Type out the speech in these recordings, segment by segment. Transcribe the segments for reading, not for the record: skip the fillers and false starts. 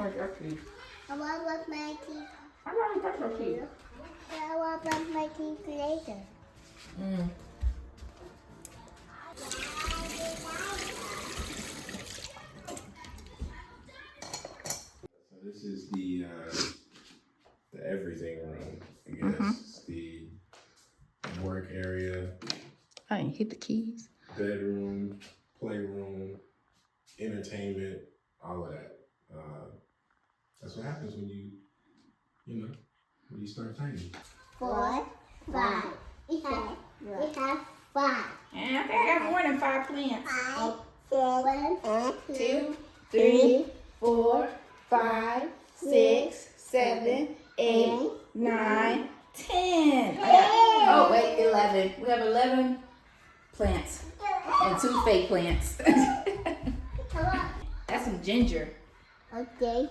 want your key. I want to brush my teeth. I want to brush your key. I want to brush my teeth later. So this is the everything room, I guess. It's the work area, I ain't hit the keys. bedroom, playroom, entertainment, all of that. That's what happens when when you start tiny. 4, 5. We have 5. And I think I got more than 5 plants. 5, 7, 2, 3, 4, 5, 6, 7, 8, 9, 10. Oh, wait, 11. We have 11 plants and 2 fake plants. That's some ginger. Okay.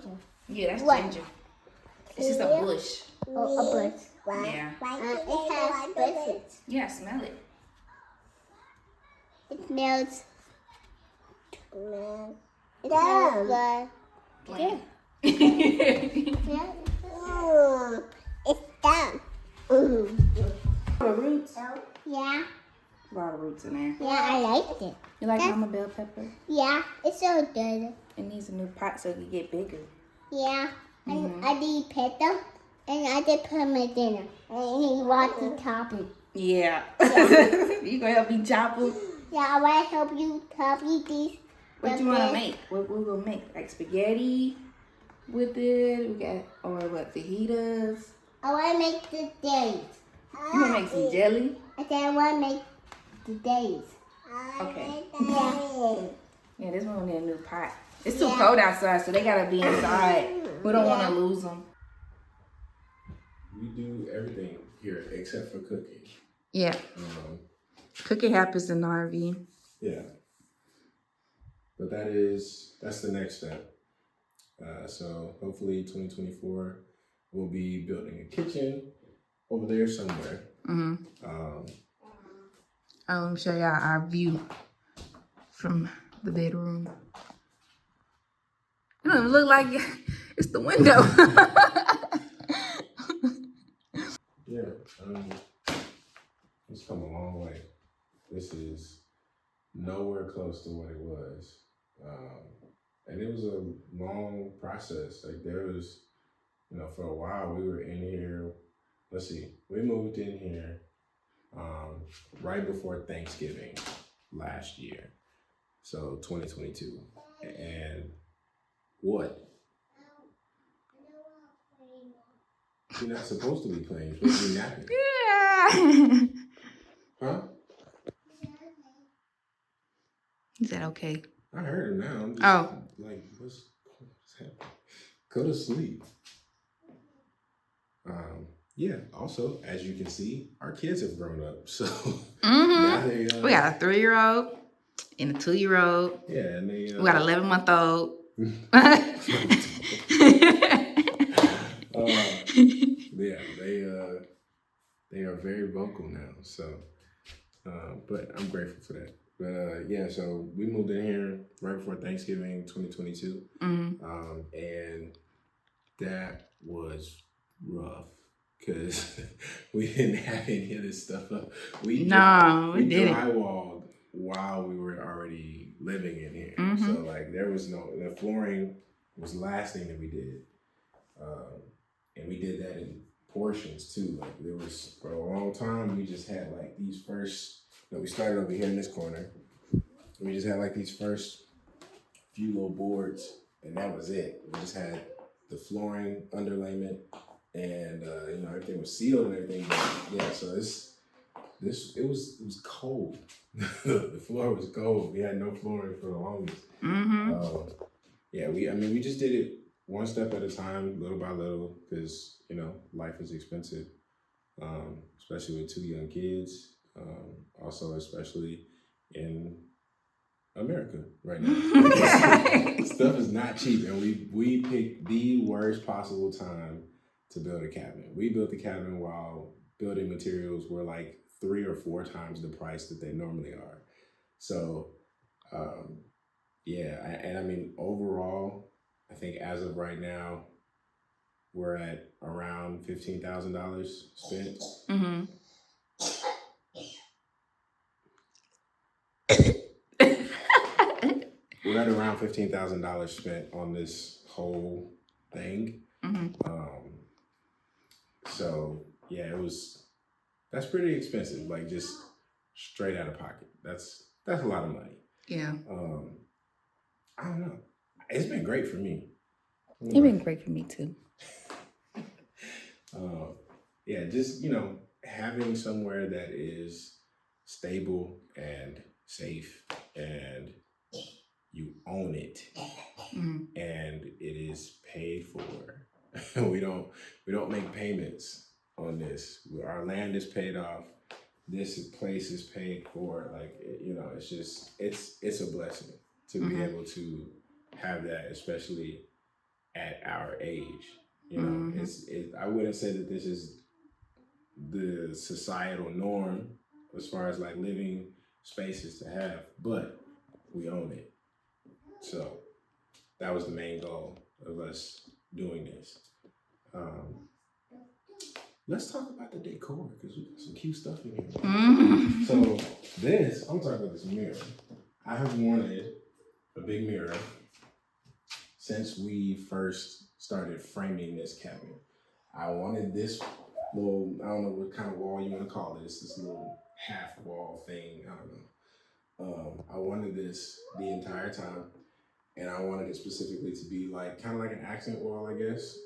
Yeah, that's What? ginger. It's just a bush. Oh, a bush. Yeah. It has bushes. Yeah, smell it. It smells. It smells good. Plant. It's done. Roots. Yeah. A lot of roots in there. Yeah, I liked it. You like Mama Bell Pepper? Yeah, it's so good. It needs a new pot so it can get bigger. Yeah. And I did pet them. And I did put my dinner. And he wants to chop it. Yeah. You gonna help me chop them? Yeah, I want to help you chop these. What you wanna make? What we gonna make? Like spaghetti with it? We got, or what, fajitas? I want to make the days. You wanna make some jelly? And then I want to make the days. Okay. Yeah. Yeah, this one will need a new pot. It's too cold outside, so they gotta be inside. We don't wanna lose them. We do everything here except for cooking. Yeah. Cooking happens in the RV. Yeah. But that's the next step. So hopefully 2024 we'll be building a kitchen over there somewhere. Let me show y'all our view from the bedroom. It don't even look like it's the window. Yeah, it's come a long way. This is nowhere close to what it was. And it was a long process. Like there was, for a while we were in here. Let's see, we moved in here right before Thanksgiving last year. So 2022. And what? You're not supposed to be playing. You're supposed to be napping. Yeah. Huh? Is that okay? I heard him now. I'm just like, what's happening? Go to sleep. Yeah, also, as you can see, our kids have grown up. So now they, we got a 3-year-old and a 2-year-old. Yeah, and they we got an 11-month-old. Yeah, they are very vocal now. So, but I'm grateful for that. But yeah, so we moved in here right before Thanksgiving 2022. And that was rough because we didn't have any of this stuff up. We didn't. drywalled while we were already living in here. So like there was the flooring was the last thing that we did. And we did that in portions too. Like there was, for a long time, we just had like these first, we started over here in this corner. We just had like these first few little boards and that was it. We just had the flooring, underlayment, and everything was sealed and everything. But yeah, so it was cold. The floor was cold. We had no flooring for the longest. Yeah, we just did it one step at a time, little by little, because life is expensive, especially with 2 young kids. Also, especially in America right now, stuff is not cheap, and we picked the worst possible time to build a cabin. We built the cabin while building materials were like 3 or 4 times the price that they normally are. So, yeah, and I mean overall, I think as of right now, we're at around $15,000 spent. Mm-hmm. We're at around $15,000 spent on this whole thing. So yeah, that's pretty expensive. Like just straight out of pocket. That's a lot of money. Yeah. I don't know. It's been great for me. It's been great for me too. Yeah, just having somewhere that is stable and safe, and you own it, and it is paid for. we don't make payments on this. Our land is paid off. This place is paid for. Like it's just it's a blessing to be able to have that, especially at our age. I wouldn't say that this is the societal norm as far as like living spaces to have, but we own it. So that was the main goal of us doing this. Let's talk about the decor because we got some cute stuff in here. So I'm talking about this mirror. I have wanted a big mirror since we first started framing this cabinet. I wanted this little, I don't know what kind of wall you want to call this little half wall thing, I don't know. I wanted this the entire time, and I wanted it specifically to be like, kind of like an accent wall, I guess.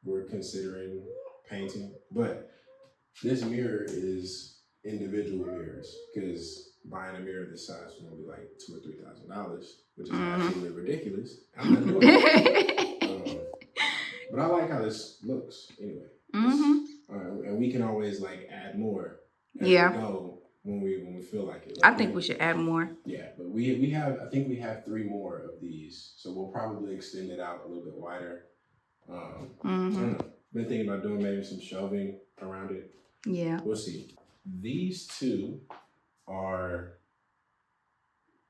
We're considering painting, but this mirror is individual mirrors, because buying a mirror this size is gonna be like $2,000 or $3,000, which is absolutely ridiculous. I'm not doing it. But I like how this looks anyway. And we can always like add more as we go when we feel like it. Like, I think we should add more. Yeah, but I think we have 3 more of these, so we'll probably extend it out a little bit wider. I don't know. Been thinking about doing maybe some shelving around it. Yeah, we'll see. These 2 are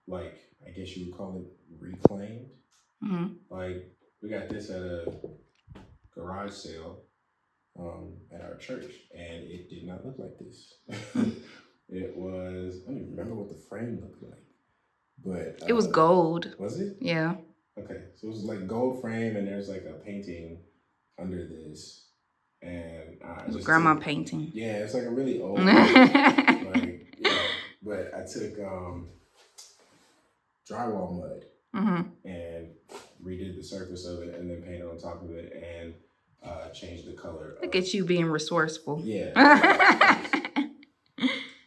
like, I guess you would call it reclaimed. Like we got this at a garage sale at our church, and it did not look like this. It was, I don't even remember what the frame looked like, but it was gold. Was it? Yeah. Okay, so it was like gold frame, and there's like a painting under this, and it was grandma painting. Yeah, it's like a really old like, yeah, but I took drywall mud and redid the surface of it, and then painted on top of it, and changed the color. Look at you being resourceful. Yeah.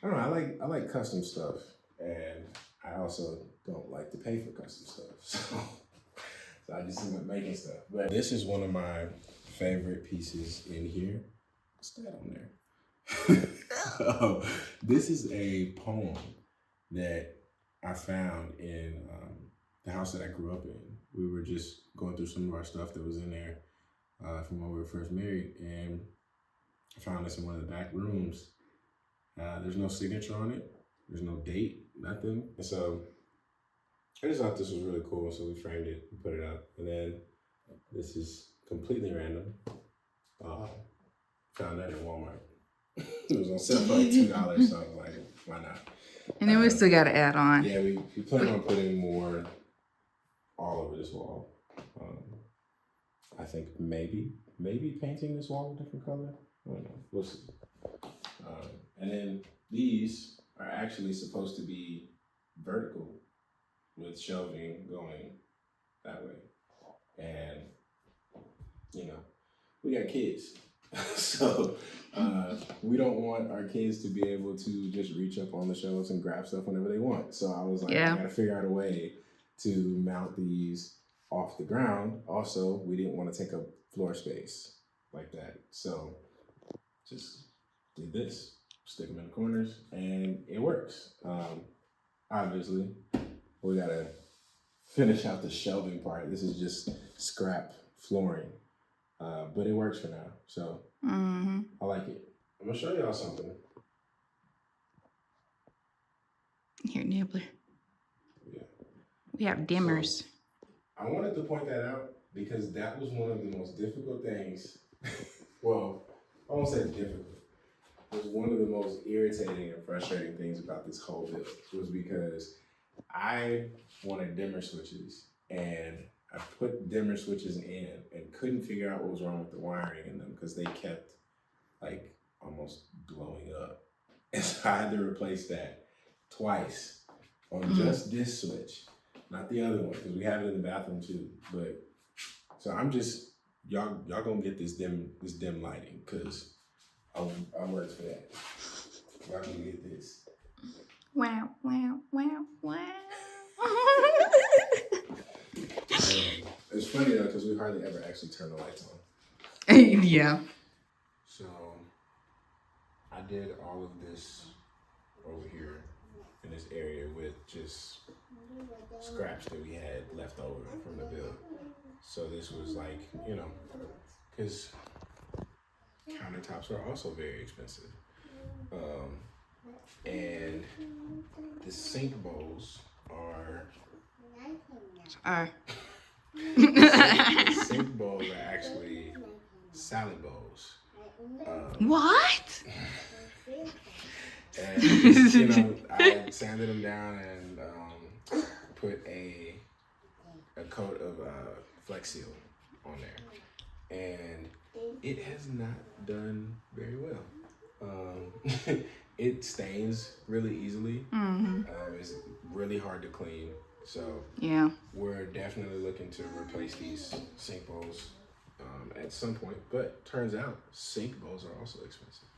I don't know. I like custom stuff, and I also don't like to pay for custom stuff. So I just end up making stuff. But this is one of my favorite pieces in here. What's that on there? This is a poem that I found in the house that I grew up in. We were just going through some of our stuff that was in there from when we were first married, and I found this in one of the back rooms. There's no signature on it. There's no date, nothing. And so I just thought this was really cool, so we framed it and put it up. And then this is completely random. Found that at Walmart. It was on sale for like $2, so I was like, why not? And then we still got to add on. Yeah, we plan on putting more all over this wall. I think maybe painting this wall a different color. I don't know. We'll see. And then these are actually supposed to be vertical with shelving going that way. And, we got kids. So we don't want our kids to be able to just reach up on the shelves and grab stuff whenever they want. So I was like, I got to figure out a way to mount these off the ground. Also, we didn't want to take up floor space like that. So just did this. Stick them in the corners, and it works. Obviously, we gotta finish out the shelving part. This is just scrap flooring, but it works for now. So I like it. I'm gonna show y'all something. Here, Nibbler. Yeah. We have dimmers. So, I wanted to point that out because that was one of the most difficult things. Well, I won't say difficult. It was one of the most irritating and frustrating things about this whole build was because I wanted dimmer switches and I put dimmer switches in and couldn't figure out what was wrong with the wiring in them because they kept like almost blowing up. And so I had to replace that twice on just this switch, not the other one, because we have it in the bathroom too. But so I'm just y'all gonna get this dim lighting because I worked for that. Y'all gonna get this. Wow, wow, wow, wow. It's funny though because we hardly ever actually turn the lights on. Yeah. So I did all of this over here in this area with just scraps that we had left over from the build. So this was like, you know, because countertops are also very expensive. And the sink bowls are the sink bowls are actually salad bowls. What? And you know, I sanded them down and put a coat of Flex Seal on there, and it has not done very well. It stains really easily. It's really hard to clean. So Yeah. we're definitely looking to replace these sink bowls at some point. But turns out sink bowls are also expensive.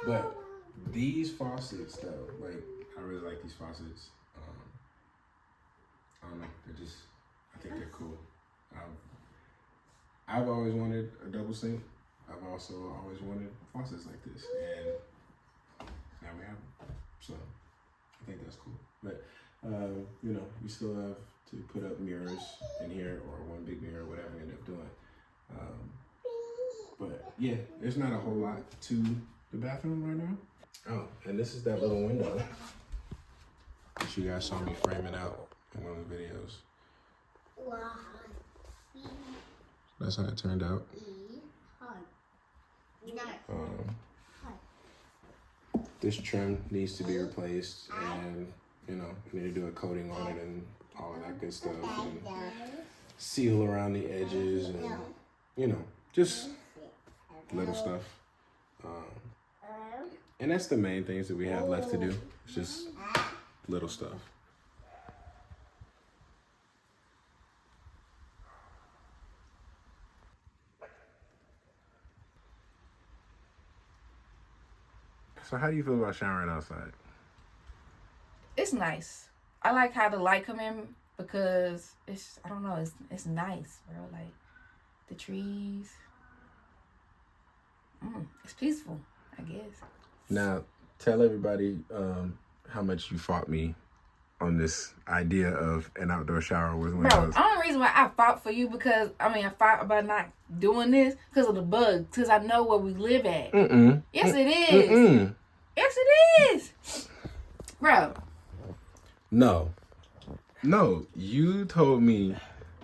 But these faucets though, like I really like these faucets. I don't know, I think they're cool. I've always wanted a double sink. I've also always wanted faucets like this, and now we have them. So I think that's cool. But you know, we still have to put up mirrors in here, or one big mirror, whatever we end up doing. But yeah, there's not a whole lot to the bathroom right now. Oh, and this is that little window that you guys saw me framing out in one of the videos. Wow. That's how it turned out. This trim needs to be replaced, and you know, we need to do a coating on it and all of that good stuff, and seal around the edges, and you know, just little stuff. And that's the main things that we have left to do. It's just little stuff. So how do you feel about showering outside? It's nice. I like how the light come in because I don't know, it's nice, bro. Like the trees. It's peaceful, I guess. Now, tell everybody how much you fought me on this idea of an outdoor shower with windows. Bro, the only reason why I fought for you because, I fought about not doing this because of the bugs. Because I know where we live at. Yes, it is. Yes, it is. Bro. No, you told me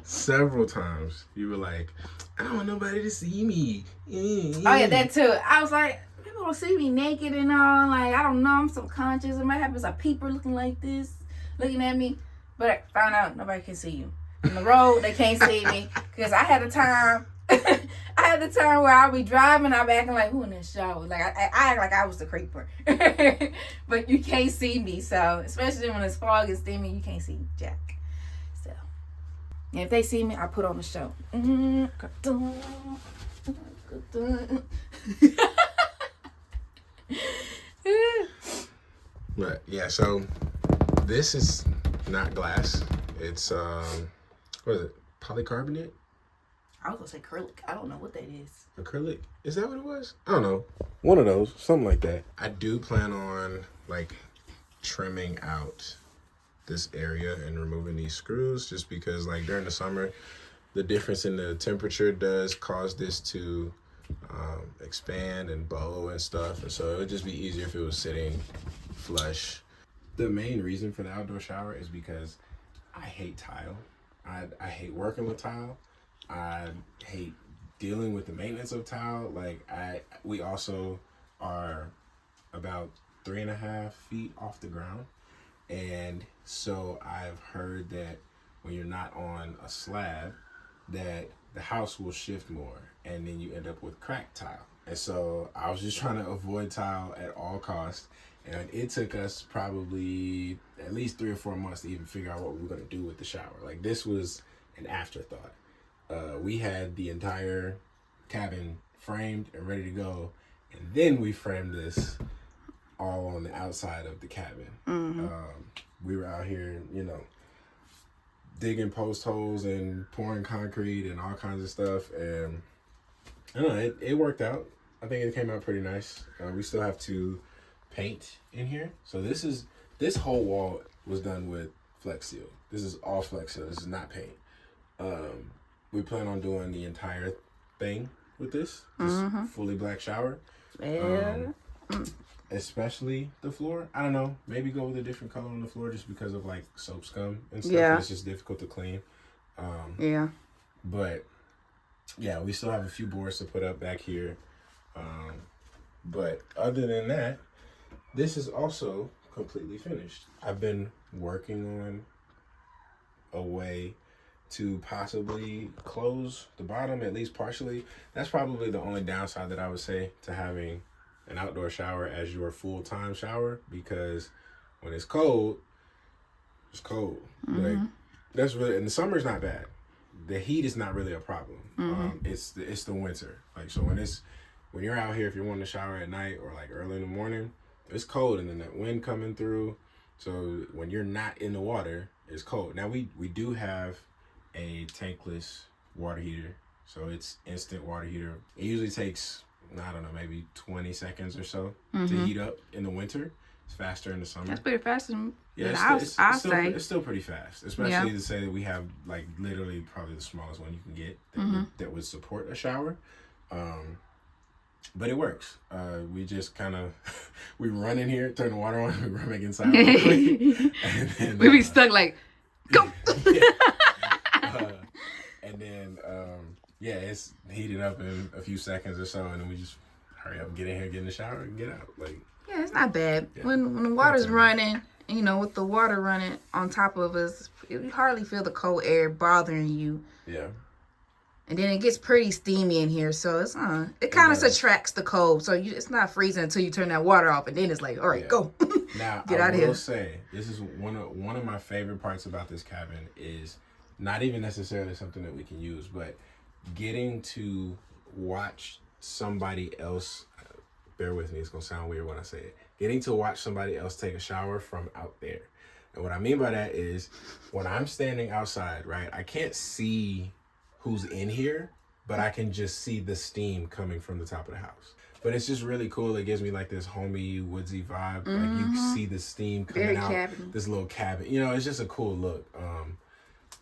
several times, you were like, I don't want nobody to see me. Oh, yeah, that too. I was like, people don't see me naked and all. Like, I don't know, I'm subconscious. It might happen as a peeper looking like this, looking at me. But I found out nobody can see you. On the road, they can't see me. Because I had a time where I'll be driving, I'll be acting like, who in the shower? Like, I act like I was the creeper. But you can't see me. So, especially when it's fog and steamy, you can't see Jack. So, and if they see me, I put on the show. But yeah, so this is not glass. It's what is it? Polycarbonate? I was gonna say acrylic. I don't know what that is. Acrylic? Is that what it was? I don't know. One of those, something like that. I do plan on like trimming out this area and removing these screws, just because like during the summer, the difference in the temperature does cause this to expand and bow and stuff, and so it would just be easier if it was sitting flush. The main reason for the outdoor shower is because I hate tile. I hate working with tile. I hate dealing with the maintenance of tile. Like we also are about 3.5 feet off the ground. And so I've heard that when you're not on a slab, that the house will shift more and then you end up with cracked tile. And so I was just trying to avoid tile at all costs. And it took us probably at least 3 or 4 months to even figure out what we were going to do with the shower. Like, this was an afterthought. We had the entire cabin framed and ready to go. And then we framed this all on the outside of the cabin. We were out here, you know, digging post holes and pouring concrete and all kinds of stuff. And I don't know, it worked out. I think it came out pretty nice. We still have to paint in here. So this whole wall was done with Flex Seal. This is all Flex Seal. This is not paint. We plan on doing the entire thing with this. Fully black shower. Yeah. Especially the floor. I don't know. Maybe go with a different color on the floor just because of like soap scum and stuff. Yeah. It's just difficult to clean. Yeah. But yeah, we still have a few boards to put up back here. But other than that, this is also completely finished. I've been working on a way to possibly close the bottom, at least partially. That's probably the only downside that I would say to having an outdoor shower as your full-time shower, because when it's cold, it's cold. Like, that's really, and the summer's not bad. The heat is not really a problem. It's the winter. Like, so when you're out here, if you're wanting to shower at night or like early in the morning, it's cold, and then that wind coming through. So when you're not in the water, it's cold. Now we do have a tankless water heater, so it's instant water heater. It usually takes, I don't know, maybe 20 seconds or so to heat up in the winter. It's faster in the summer. That's pretty fast. Yeah, I'll say. It's still pretty fast, especially to say that we have like literally probably the smallest one you can get that would support a shower. But it works. We just kind of, we run in here, turn the water on, we run back inside real quick. And then, We be stuck like, go! And then, it's heated up in a few seconds or so, and then we just hurry up, get in here, get in the shower, and get out. Like, Yeah, it's not bad. Yeah. When the water's running, you know, with the water running on top of us, you hardly feel the cold air bothering you. yeah. And then it gets pretty steamy in here, so it's it kind of subtracts the cold. So it's not freezing until you turn that water off, and then it's like, all right, go. Now, Get I out of will here. say, this is one of my favorite parts about this cabin is not even necessarily something that we can use, but getting to watch somebody else, bear with me, it's going to sound weird when I say it, getting to watch somebody else take a shower from out there. And what I mean by that is when I'm standing outside, right, I can't see who's in here, but I can just see the steam coming from the top of the house. But it's just really cool. It gives me like this homey, woodsy vibe. Like you see the steam coming Very out cabin. this little cabin. You know, it's just a cool look.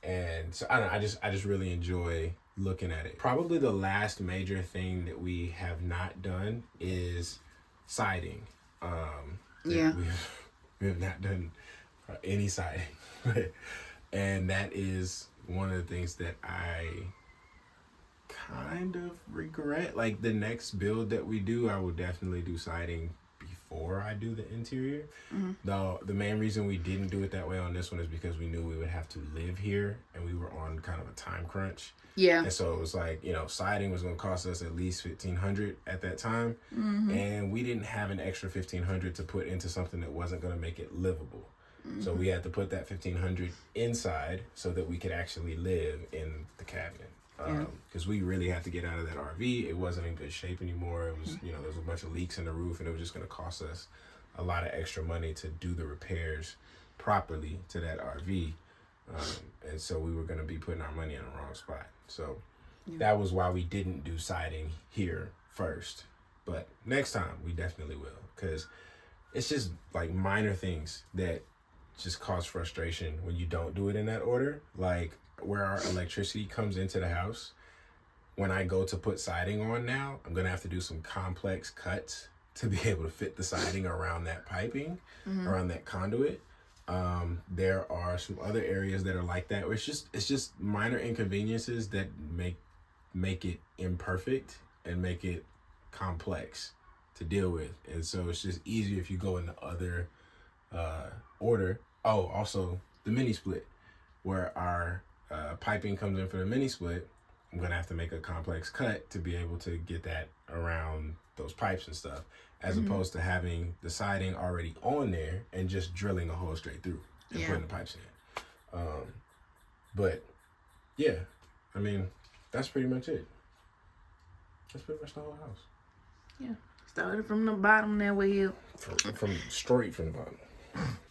And so I don't know, I just really enjoy looking at it. Probably the last major thing that we have not done is siding. We have not done any siding. And that is one of the things that I kind of regret. Like the next build that we do, I will definitely do siding before I do the interior. Though the main reason we didn't do it that way on this one is because we knew we would have to live here and we were on kind of a time crunch. Yeah. And so it was like, you know, siding was going to cost us at least $1,500 at that time. And we didn't have an extra $1,500 to put into something that wasn't going to make it livable. So we had to put that $1,500 inside so that we could actually live in the cabin. Because we really had to get out of that RV. It wasn't in good shape anymore. It was, you know, there was a bunch of leaks in the roof, and it was just going to cost us a lot of extra money to do the repairs properly to that RV. And so we were going to be putting our money in the wrong spot. So that was why we didn't do siding here first. But next time we definitely will, because it's just like minor things that just cause frustration when you don't do it in that order. Like where our electricity comes into the house, when I go to put siding on now, I'm going to have to do some complex cuts to be able to fit the siding around that piping, around that conduit. There are some other areas that are like that where it's just minor inconveniences that make it imperfect and make it complex to deal with. And so it's just easier if you go in the other order. Oh, also the mini split, where our piping comes in for the mini split. I'm gonna have to make a complex cut to be able to get that around those pipes and stuff, as opposed to having the siding already on there and just drilling a hole straight through and putting the pipes in. But yeah, I mean, that's pretty much it. That's pretty much the whole house. Yeah. Started from the bottom that way up. From straight from the bottom.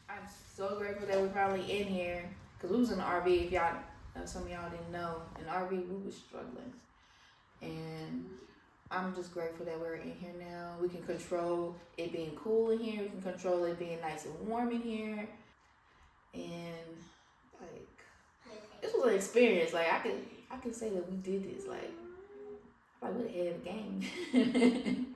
I'm so grateful that we're finally in here. Because we was in the RV, if y'all, some of y'all didn't know. In the RV, we was struggling. And I'm just grateful that we're in here now. We can control it being cool in here. We can control it being nice and warm in here. And, like, this was an experience. Like, I can say that we did this. Like we're ahead of the game.